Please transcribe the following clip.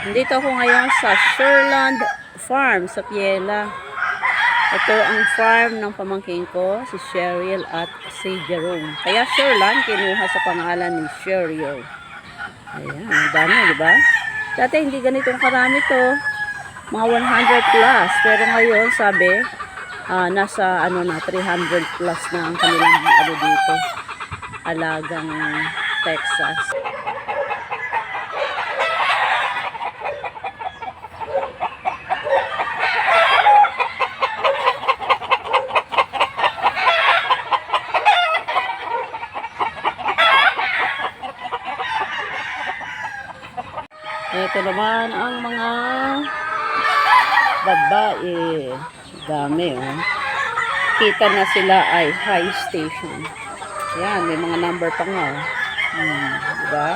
Nandito ako ngayon sa Sherland Farm sa Piela. Ito ang farm ng pamangkin ko, si Cheryl at si Jerome. Kaya Sherland kinuha sa pangalan ni Cheryl. Ayan, ang dami, di ba? Dati hindi ganitong karami to. Mga 100 plus. Pero ngayon, sabi, nasa 300 plus na ang kanilang dito. Alagang Texas. Ito naman ang mga babae. Dami, oh. Kita na sila ay high station. Ayan, may mga number pa nga, oh. Diba?